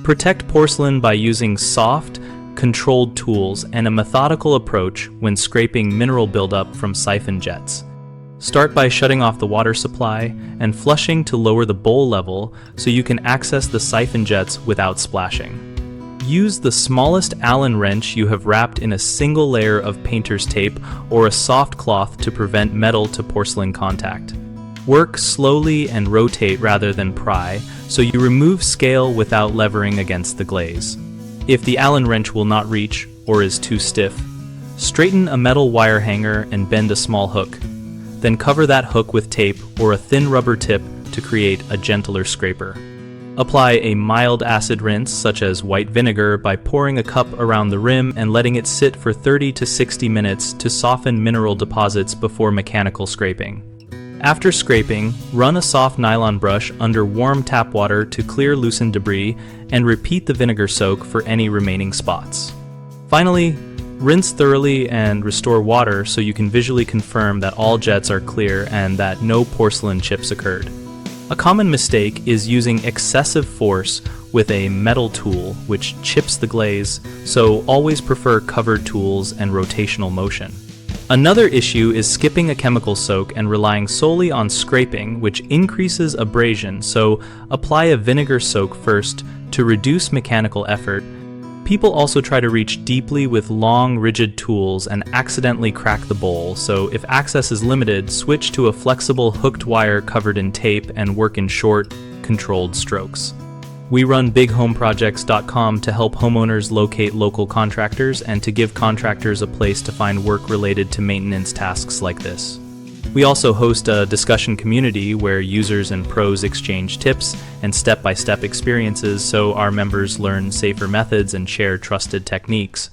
Protect porcelain by using soft, controlled tools and a methodical approach when scraping mineral buildup from siphon jets. Start by shutting off the water supply and flushing to lower the bowl level so you can access the siphon jets without splashing. Use the smallest Allen wrench you have wrapped in a single layer of painter's tape or a soft cloth to prevent metal to porcelain contact. Work slowly and rotate rather than pry, so you remove scale without levering against the glaze. If the Allen wrench will not reach or is too stiff, straighten a metal wire hanger and bend a small hook. Then cover that hook with tape or a thin rubber tip to create a gentler scraper. Apply a mild acid rinse such as white vinegar by pouring a cup around the rim and letting it sit for 30 to 60 minutes to soften mineral deposits before mechanical scraping. After scraping, run a soft nylon brush under warm tap water to clear loosened debris and repeat the vinegar soak for any remaining spots. Finally, rinse thoroughly and restore water so you can visually confirm that all jets are clear and that no porcelain chips occurred. A common mistake is using excessive force with a metal tool, which chips the glaze, so always prefer covered tools and rotational motion. Another issue is skipping a chemical soak and relying solely on scraping, which increases abrasion, so apply a vinegar soak first to reduce mechanical effort. People also try to reach deeply with long, rigid tools and accidentally crack the bowl, so if access is limited, switch to a flexible hooked wire covered in tape and work in short, controlled strokes. We run bighomeprojects.com to help homeowners locate local contractors and to give contractors a place to find work related to maintenance tasks like this. We also host a discussion community where users and pros exchange tips and step-by-step experiences so our members learn safer methods and share trusted techniques.